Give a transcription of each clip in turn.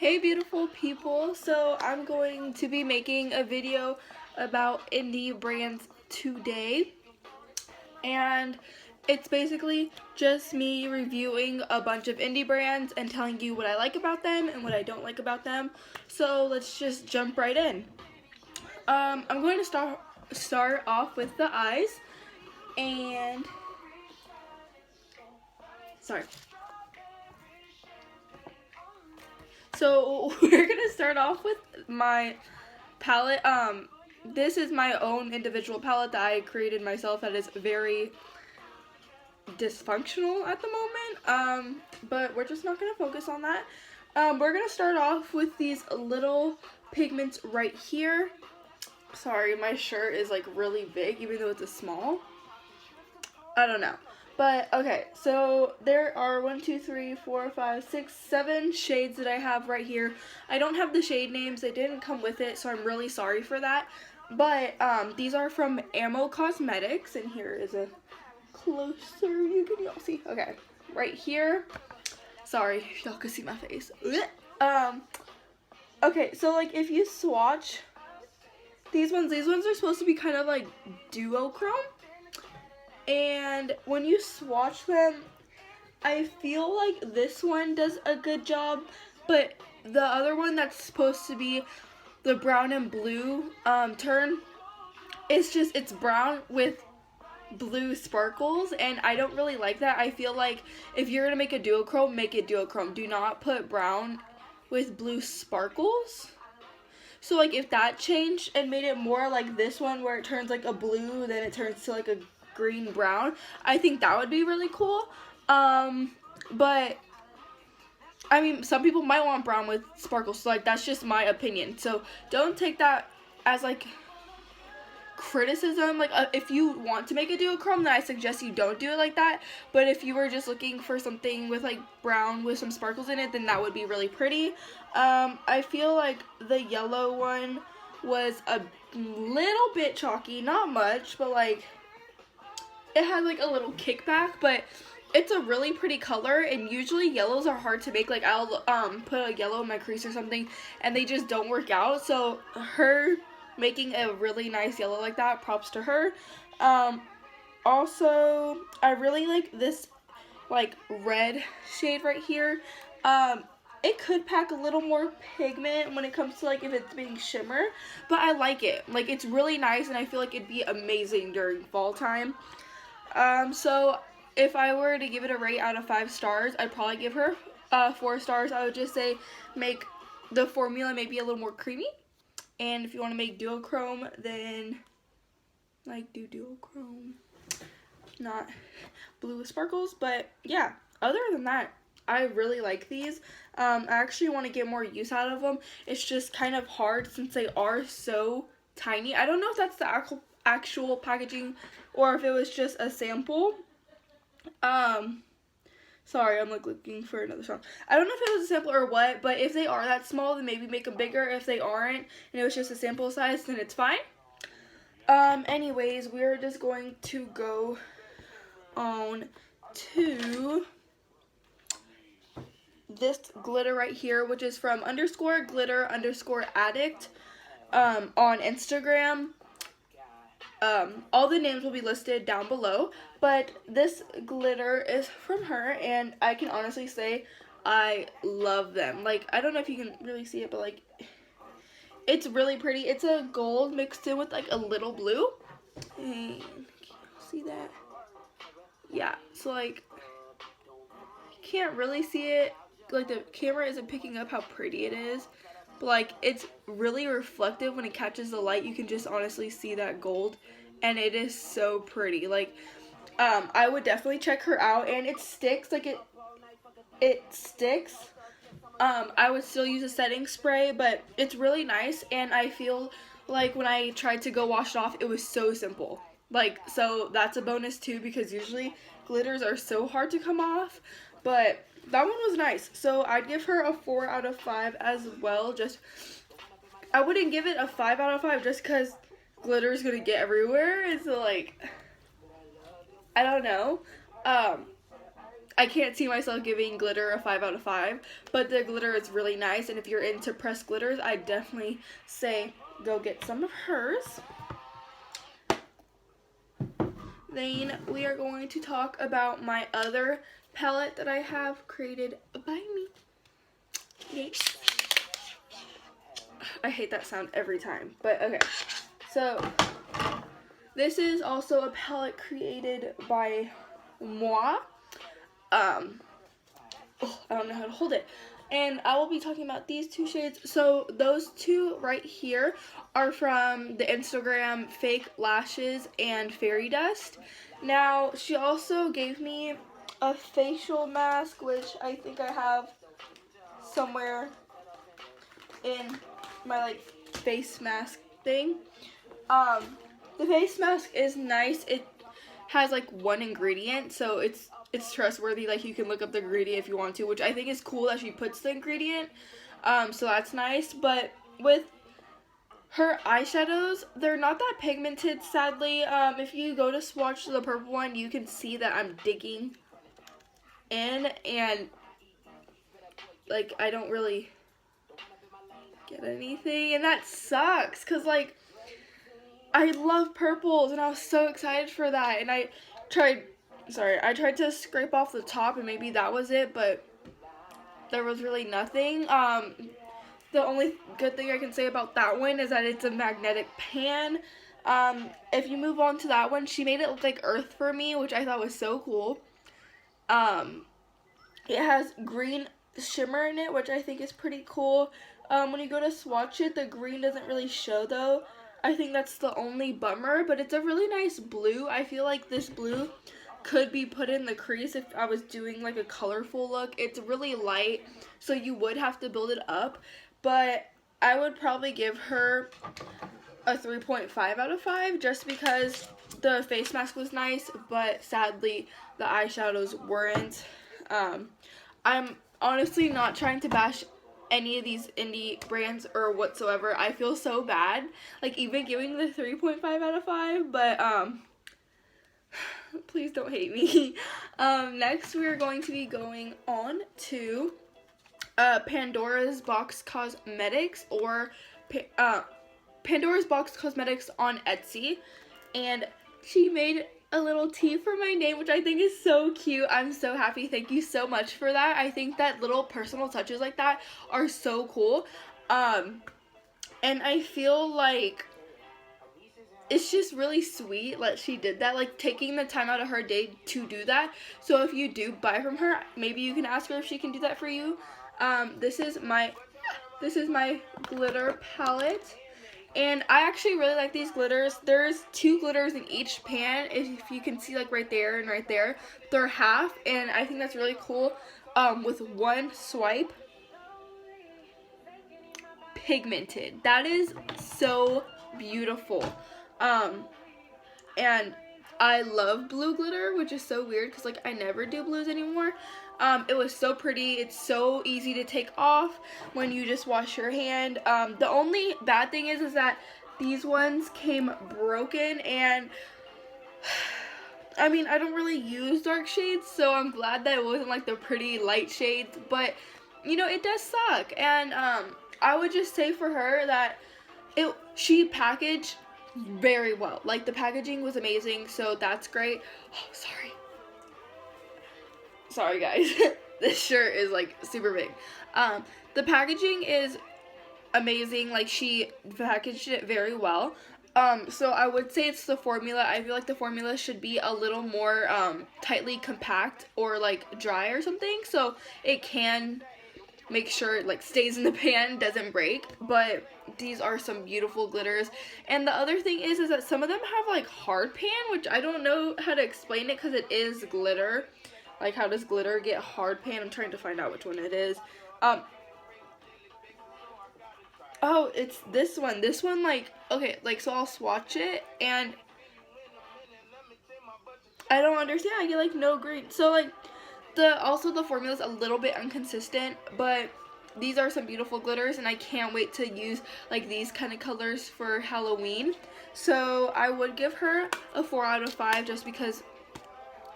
Hey beautiful people, so I'm going to be making a video about indie brands today, and it's basically just me reviewing a bunch of indie brands and telling you what I like about them and what I don't like about them. So let's just jump right in. I'm going to start off with the eyes, and sorry. So we're gonna start off with my palette. This is my own individual palette that I created myself that is very dysfunctional at the moment. But we're just not gonna focus on that. We're gonna start off with these little pigments right here. Sorry, my shirt is like really big even though it's a small. I don't know. But okay, so there are 1, 2, 3, 4, 5, 6, 7 shades that I have right here. I don't have the shade names, they didn't come with it, so I'm really sorry for that. But these are from Ammo Cosmetics, and here is a closer, you can all see. Okay, right here. Sorry if y'all could see my face. Okay, so like if you swatch these ones are supposed to be kind of like duochrome. And when you swatch them, I feel like this one does a good job, but the other one that's supposed to be the brown and blue turn, it's brown with blue sparkles, and I don't really like that. I feel like if you're gonna make a duochrome, make it duochrome. Do not put brown with blue sparkles. So like if that changed and made it more like this one where it turns like a blue, then it turns to like a green brown, I think that would be really cool. But I mean, some people might want brown with sparkles, so like that's just my opinion, so don't take that as like criticism. Like if you want to make a duochrome, then I suggest you don't do it like that. But if you were just looking for something with like brown with some sparkles in it, then that would be really pretty. I feel like the yellow one was a little bit chalky, not much, but like it had like a little kickback, but it's a really pretty color, and usually yellows are hard to make. Like I'll put a yellow in my crease or something and they just don't work out, so her making a really nice yellow like that, props to her. Also I really like this like red shade right here. It could pack a little more pigment when it comes to like if it's being shimmer, but I like it. Like it's really nice, and I feel like it'd be amazing during fall time. So if I were to give it a rate out of 5 stars, I'd probably give her 4 stars. I would just say make the formula maybe a little more creamy, and if you want to make duochrome, then like do duochrome, not blue with sparkles. But yeah, other than that, I really like these. I actually want to get more use out of them. It's just kind of hard since they are so tiny. I don't know if that's the actual packaging or if it was just a sample. Sorry, I'm like looking for another song. I don't know if it was a sample or what, but if they are that small, then maybe make them bigger. If they aren't and it was just a sample size, then it's fine. Anyways, we're just going to go on to this glitter right here, which is from _glitter_addict on Instagram. All the names will be listed down below, but this glitter is from her, and I can honestly say I love them. Like, I don't know if you can really see it, but like it's really pretty. It's a gold mixed in with like a little blue, and can you see that? Yeah, so like you can't really see it, like the camera isn't picking up how pretty it is, but like it's really reflective. When it catches the light, you can just honestly see that gold, and it is so pretty. Like I would definitely check her out, and it sticks. Like it sticks. I would still use a setting spray, but it's really nice, and I feel like when I tried to go wash it off, it was so simple. Like, so that's a bonus too, because usually glitters are so hard to come off, but that one was nice. So I'd give her a 4 out of 5 as well. Just, I wouldn't give it a 5 out of 5 just because glitter is gonna get everywhere. And so like, I don't know. I I can't see myself giving glitter a 5 out of 5, but the glitter is really nice, and if you're into pressed glitters, I definitely say go get some of hers. Then we are going to talk about my other palette that I have created by me. Yay. I hate that sound every time, but okay. So this is also a palette created by moi. I don't know how to hold it. And I will be talking about these two shades. So those two right here are from the Instagram Fake Lashes and Fairy Dust. Now, she also gave me a facial mask, which I think I have somewhere in my like face mask thing. The face mask is nice. It has like one ingredient, so it's trustworthy. Like, you can look up the ingredient if you want to, which I think is cool that she puts the ingredient. So that's nice. But with her eyeshadows, they're not that pigmented, sadly. If you go to swatch the purple one, you can see that I'm digging in, and like I don't really get anything, and that sucks, because like I love purples and I was so excited for that, and I tried to scrape off the top and maybe that was it, but there was really nothing. The only good thing I can say about that one is that it's a magnetic pan. If you move on to that one, she made it look like earth for me, which I thought was so cool. It has green shimmer in it, which I think is pretty cool. When you go to swatch it, the green doesn't really show though. I think that's the only bummer, but it's a really nice blue. I feel like this blue could be put in the crease if I was doing like a colorful look. It's really light, so you would have to build it up, but I would probably give her a 3.5 out of 5 just because the face mask was nice, but sadly the eyeshadows weren't. I'm honestly not trying to bash any of these indie brands or whatsoever. I feel so bad, like even giving the 3.5 out of 5, but please don't hate me. Next we are going to be going on to Pandora's Box Cosmetics, or Pandora's Box Cosmetics on Etsy, and she made a little T for my name, which I think is so cute. I'm so happy. Thank you so much for that. I think that little personal touches like that are so cool. And I feel like it's just really sweet that she did that, like taking the time out of her day to do that. So if you do buy from her, maybe you can ask her if she can do that for you. This is my glitter palette. And I actually really like these glitters. There's 2 glitters in each pan. If you can see, like right there and right there, they're half, and I think that's really cool. With one swipe, pigmented. That is so beautiful. And I love blue glitter, which is so weird because like I never do blues anymore. It was so pretty. It's so easy to take off when you just wash your hand. The only bad thing is that these ones came broken, and I mean, I don't really use dark shades, so I'm glad that it wasn't like the pretty light shades, but you know, it does suck. And I would just say for her that she packaged very well. Like, the packaging was amazing, so that's great. Oh, sorry guys. This shirt is like super big. The packaging is amazing. Like, she packaged it very well. So I would say it's the formula. I feel like the formula should be a little more tightly compact or like dry or something, so it can make sure it like stays in the pan, doesn't break. But these are some beautiful glitters. And the other thing is that some of them have like hard pan, which I don't know how to explain it because it is glitter. Like, how does glitter get hard pan? I'm trying to find out which one it is. Oh, it's this one. This one, like, okay, like, so I'll swatch it, and I don't understand. I get, like, no green. So, like, also the formula is a little bit inconsistent, but these are some beautiful glitters, and I can't wait to use, like, these kind of colors for Halloween. So I would give her a 4 out of 5 just because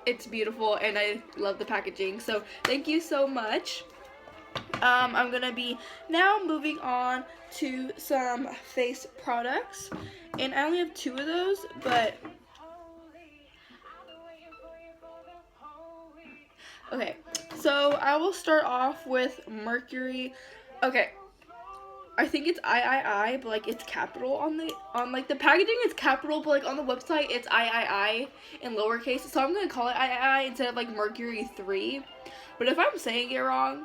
it's beautiful and I love the packaging. So thank you so much. I'm gonna be now moving on to some face products, and I only have 2 of those, but okay, so I will start off with Mercury. Okay, I think it's I, but like it's capital on like the packaging it's capital, but like on the website it's I in lowercase, so I'm gonna call it I instead of like Mercury 3. But if I'm saying it wrong,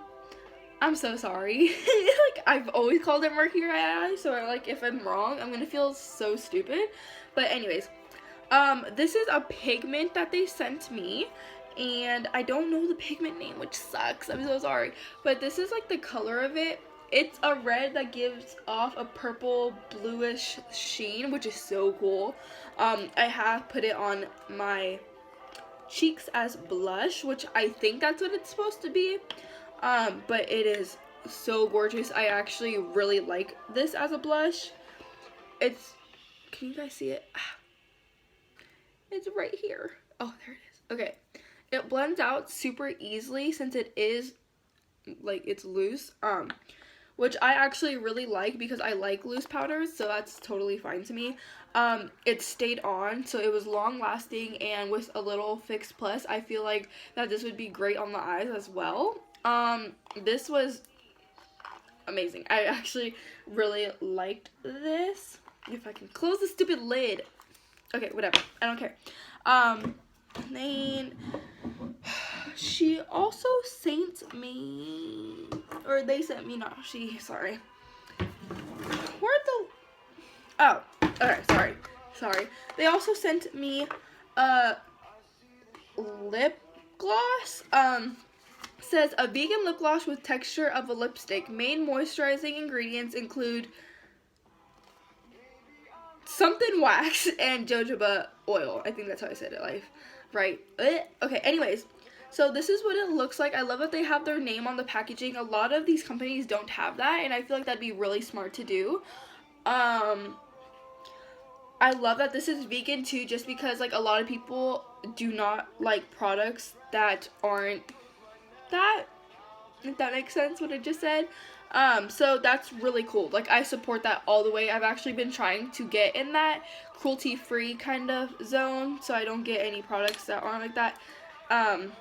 I'm so sorry. Like, I've always called it Mercury II, so like if I'm wrong, I'm gonna feel so stupid. But anyways, this is a pigment that they sent me, and I don't know the pigment name, which sucks. I'm so sorry. But this is like the color of it. It's a red that gives off a purple bluish sheen, which is so cool. I have put it on my cheeks as blush, which I think that's what it's supposed to be. But it is so gorgeous. I actually really like this as a blush. It's, can you guys see it? It's right here. Oh, there it is. Okay. It blends out super easily since it is, like, it's loose. Which I actually really like because I like loose powders, so that's totally fine to me. It stayed on, so it was long lasting, and with a little Fix Plus, I feel like that this would be great on the eyes as well. This was amazing. I actually really liked this. If I can close the stupid lid. Okay, whatever. I don't care. Then she also sent me, or they sent me, not she, sorry. Where the, oh, okay, sorry. They also sent me a lip gloss. Says a vegan lip gloss with texture of a lipstick. Main moisturizing ingredients include something wax and jojoba oil. I think that's how I said it, right? Okay, anyways, so this is what it looks like. I love that they have their name on the packaging. A lot of these companies don't have that, and I feel like that'd be really smart to do. I love that this is vegan too, just because like a lot of people do not like products that aren't that, if that makes sense what I just said. So that's really cool. Like, I support that all the way. I've actually been trying to get in that cruelty-free kind of zone, so I don't get any products that aren't like that. I'm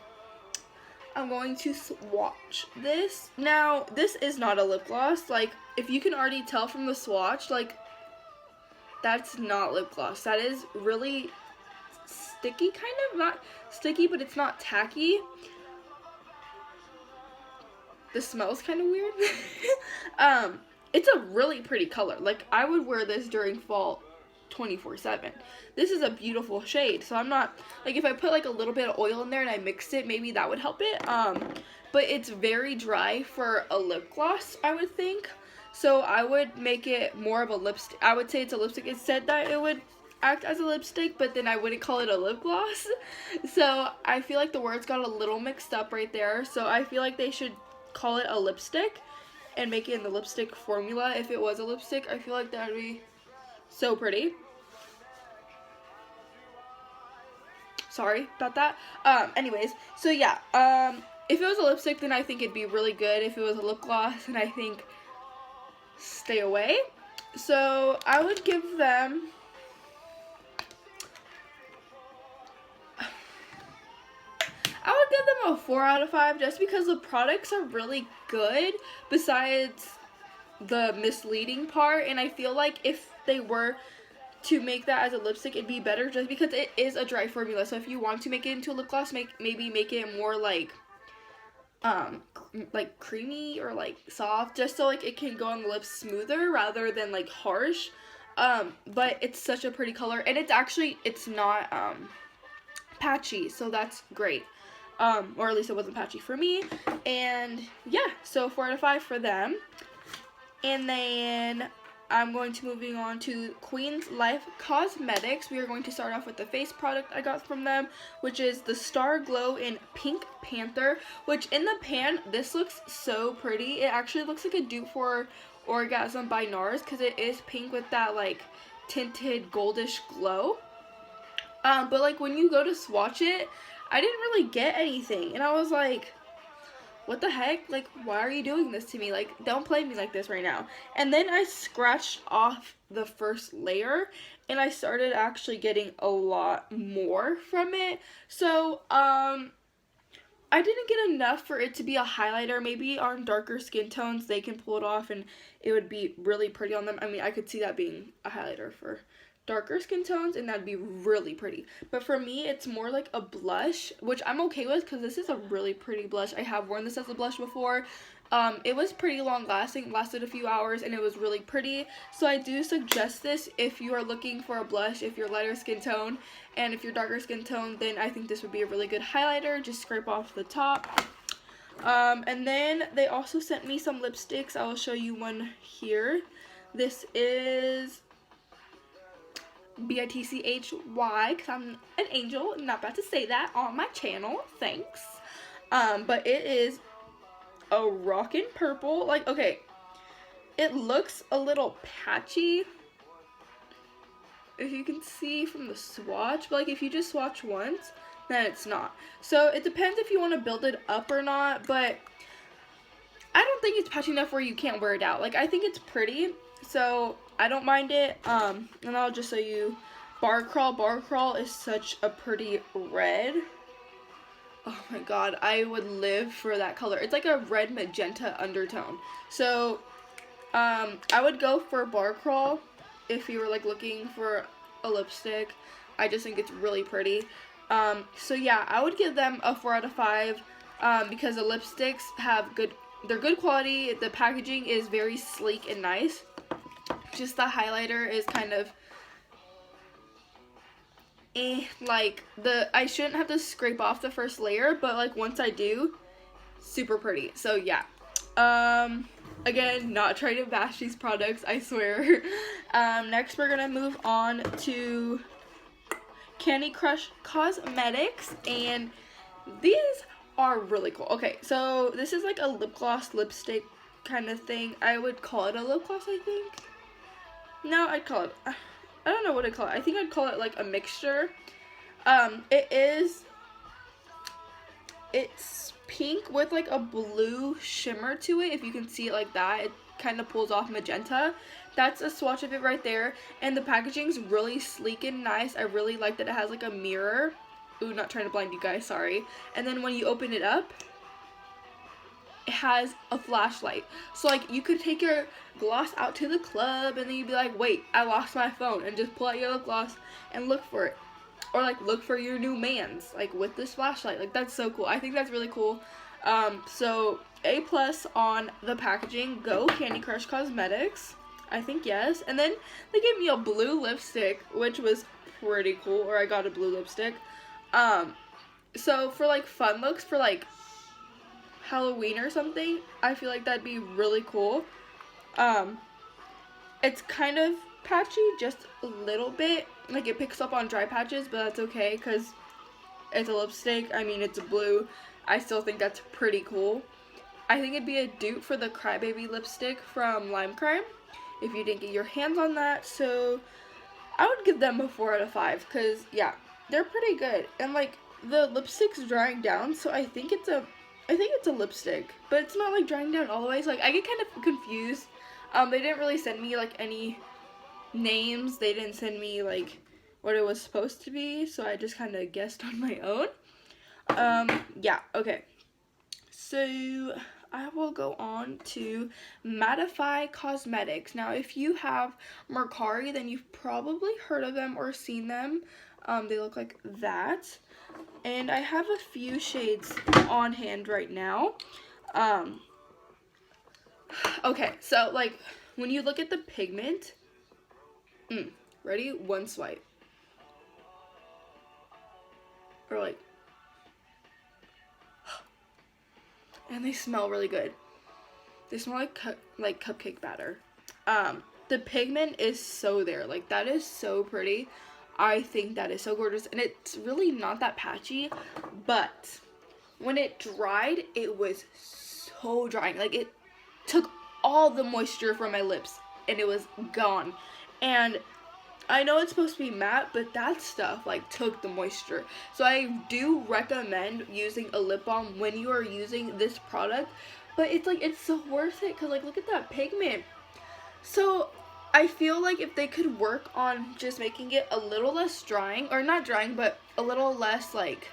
going to swatch this. Now, this is not a lip gloss. Like, if you can already tell from the swatch, like, that's not lip gloss. That is really sticky, kind of. Not sticky, but it's not tacky. This smells kind of weird. It's a really pretty color. Like, I would wear this during fall 24/7. This is a beautiful shade. So I'm not, like, if I put like a little bit of oil in there and I mixed it, maybe that would help it. But it's very dry for a lip gloss, I would think. So I would make it more of a lipstick. I would say it's a lipstick. It said that it would act as a lipstick, but then I wouldn't call it a lip gloss. So I feel like the words got a little mixed up right there. So I feel like they should call it a lipstick and make it in the lipstick formula. If it was a lipstick, I feel like that would be so pretty. Sorry about that. Anyways, so yeah, if it was a lipstick, then I think it'd be really good. If it was a lip gloss, then I think stay away. So I would give them, a 4 out of 5 just because the products are really good besides the misleading part, and I feel like if they were to make that as a lipstick, it'd be better just because it is a dry formula. So if you want to make it into a lip gloss, maybe make it more like creamy or like soft, just so like it can go on the lips smoother rather than like harsh. But it's such a pretty color, and it's not patchy, so that's great. Or at least it wasn't patchy for me. And yeah, so 4 out of 5 for them. And then I'm going to moving on to Queen's Life Cosmetics. We are going to start off with the face product I got from them, which is the Star Glow in Pink Panther, which in the pan, this looks so pretty. It actually looks like a dupe for Orgasm by NARS because it is pink with that like tinted goldish glow. But like when you go to swatch it, I didn't really get anything. And I was like, what the heck? Like, why are you doing this to me? Like, don't play me like this right now. And then I scratched off the first layer, and I started actually getting a lot more from it. So, I didn't get enough for it to be a highlighter. Maybe on darker skin tones, they can pull it off and it would be really pretty on them. I mean, I could see that being a highlighter for darker skin tones, and that'd be really pretty. But for me, it's more like a blush, which I'm okay with because this is a really pretty blush. I have worn this as a blush before. It was pretty long lasting, lasted a few hours, and it was really pretty. So I do suggest this if you are looking for a blush, if you're lighter skin tone, and if you're darker skin tone, then I think this would be a really good highlighter. Just scrape off the top. And then they also sent me some lipsticks. I will show you one here. This is BITCHY, because I'm an angel. I'm not about to say that on my channel. Thanks. But it is a rockin' purple. Like, okay, it looks a little patchy, if you can see from the swatch, but like if you just swatch once, then it's not. So it depends if you want to build it up or not, but I don't think it's patchy enough where you can't wear it out. Like, I think it's pretty, so I don't mind it. And I'll just show you Bar Crawl. Bar Crawl is such a pretty red. Oh my god, I would live for that color. It's like a red magenta undertone. So, I would go for Bar Crawl if you were like looking for a lipstick. I just think it's really pretty. So yeah, I would give them a 4 out of 5 because the lipsticks they're good quality. The packaging is very sleek and nice. Just the highlighter is kind of like I shouldn't have to scrape off the first layer, but like once I do, super pretty. So yeah, again, not trying to bash these products, I swear. Next we're gonna move on to Candy Crush Cosmetics, and these are really cool. Okay, so this is like a lip gloss lipstick kind of thing. I would call it a lip gloss, I think. No, I'd call it, I don't know what I'd call it. I think I'd call it like a mixture. It's pink with like a blue shimmer to it. If you can see it like that, it kind of pulls off magenta. That's a swatch of it right there, and the packaging's really sleek and nice. I really like that it has like a mirror. Ooh, not trying to blind you guys, sorry. And then when you open it up, it has a flashlight. So like you could take your gloss out to the club and then you'd be like, wait, I lost my phone, and just pull out your lip gloss and look for it. Or like look for your new man's, like with this flashlight. Like, that's so cool. I think that's really cool. So A+ on the packaging. Go Candy Crush Cosmetics. I think yes. And then they gave me a blue lipstick, which was pretty cool. Or I got a blue lipstick. So for like fun looks, for like Halloween or something, I feel like that'd be really cool. It's kind of patchy, just a little bit. Like, it picks up on dry patches, but that's okay because it's a lipstick. I mean, it's a blue. I still think that's pretty cool. I think it'd be a dupe for the Crybaby lipstick from Lime Crime if you didn't get your hands on that. So I would give them a 4 out of 5 because, yeah, they're pretty good. And like, the lipstick's drying down, so I think it's a lipstick, but it's not like drying down all the way. So like, I get kind of confused. They didn't really send me like any names. They didn't send me like what it was supposed to be, so I just kind of guessed on my own. Yeah, okay. So I will go on to Mattify Cosmetics. Now, if you have Mercari, then you've probably heard of them or seen them. They look like that. And I have a few shades on hand right now. Okay, so like when you look at the pigment, ready? One swipe. Or like, and they smell really good. They smell like cupcake batter. The pigment is so there. Like, that is so pretty. I think that is so gorgeous, and it's really not that patchy, but when it dried, it was so drying. Like, it took all the moisture from my lips, and it was gone. And I know it's supposed to be matte, but that stuff like took the moisture. So I do recommend using a lip balm when you are using this product, but it's like, it's so worth it, because like, look at that pigment. So I feel like if they could work on just making it a little less drying, or not drying, but a little less like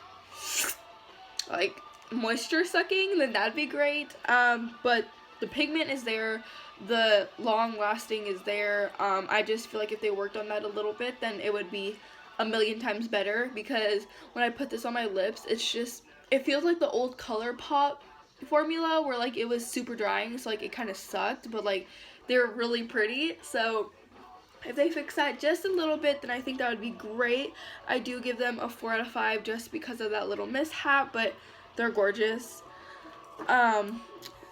moisture sucking, then that'd be great. But the pigment is there, the long lasting is there. I just feel like if they worked on that a little bit, then it would be a million times better, because when I put this on my lips, it's just, it feels like the old ColourPop formula where like it was super drying, so like it kind of sucked, but like they're really pretty. So if they fix that just a little bit, then I think that would be great. I do give them a 4 out of 5 just because of that little mishap, but they're gorgeous.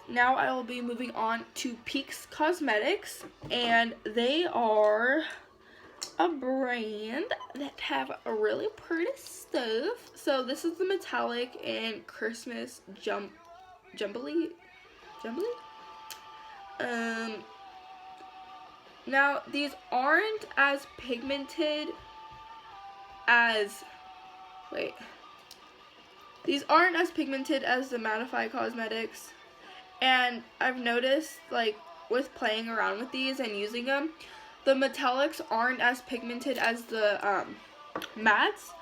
Now I will be moving on to Peaks Cosmetics, and they are a brand that have a really pretty stuff. So this is the metallic and Christmas jumbly. Now these aren't as pigmented as, these aren't as pigmented as the Mattify Cosmetics, and I've noticed like with playing around with these and using them, the metallics aren't as pigmented as the mattes,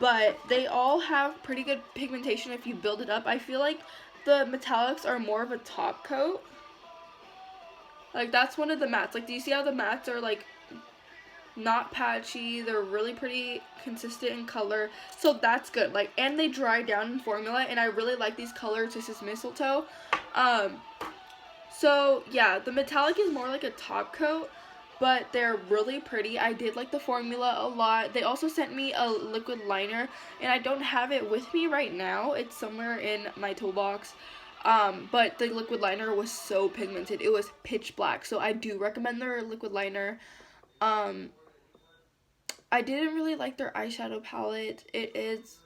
but they all have pretty good pigmentation if you build it up. I feel like the metallics are more of a top coat. Like that's one of the mattes. Like, do you see how the mattes are like not patchy? They're really pretty consistent in color, so that's good. Like, and they dry down in formula, and I really like these colors. This is mistletoe. So yeah, the metallic is more like a top coat, but they're really pretty. I did like the formula a lot. They also sent me a liquid liner, and I don't have it with me right now. It's somewhere in my toolbox. But the liquid liner was so pigmented. It was pitch black. So I do recommend their liquid liner. I didn't really like their eyeshadow palette. It is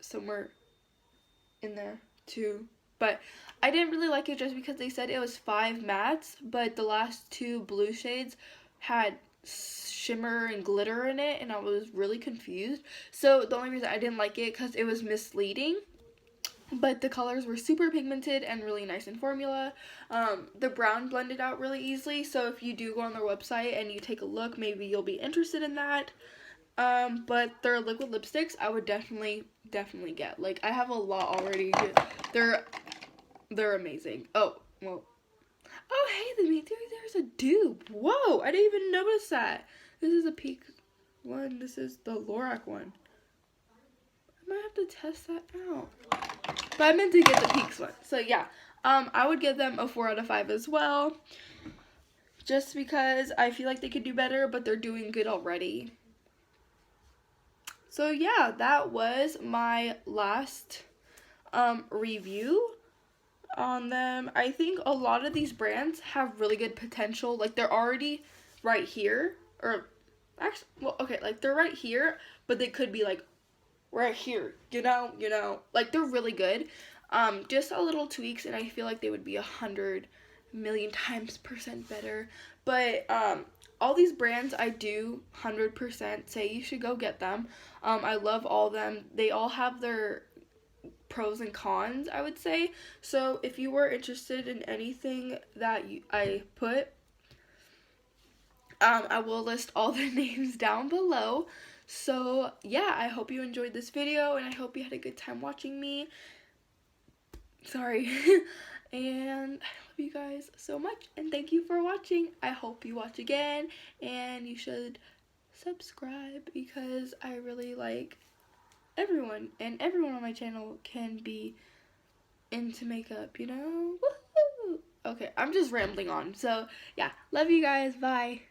somewhere in there too. But I didn't really like it just because they said it was 5 mattes, but the last 2 blue shades had shimmer and glitter in it, and I was really confused. So the only reason I didn't like it because it was misleading. But the colors were super pigmented and really nice in formula. The brown blended out really easily, so if you do go on their website and you take a look, maybe you'll be interested in that. But their liquid lipsticks, I would definitely get. Like, I have a lot already. They're amazing. Oh, well. Oh, hey, there's a dupe. Whoa, I didn't even notice that. This is a Peak one. This is the Lorac one. I might have to test that out. But I meant to get the Peaks one. So yeah, I would give them a 4 out of 5 as well. Just because I feel like they could do better, but they're doing good already. So yeah, that was my last review on them. I think a lot of these brands have really good potential. Like, they're already right here. Or, actually, well, okay, like, they're right here, but they could be, like, right here, you know, like, they're really good. Just a little tweaks, and I feel like they would be 100 million times % better. But all these brands, I do 100% say you should go get them. I love all of them. They all have their pros and cons, I would say. So if you were interested in anything that I put, I will list all the names down below. So yeah, I hope you enjoyed this video, and I hope you had a good time watching me. Sorry. And I love you guys so much, and thank you for watching. I hope you watch again, and you should subscribe, because I really like everyone, and everyone on my channel can be into makeup, you know? Woohoo! Okay, I'm just rambling on. So yeah, love you guys. Bye.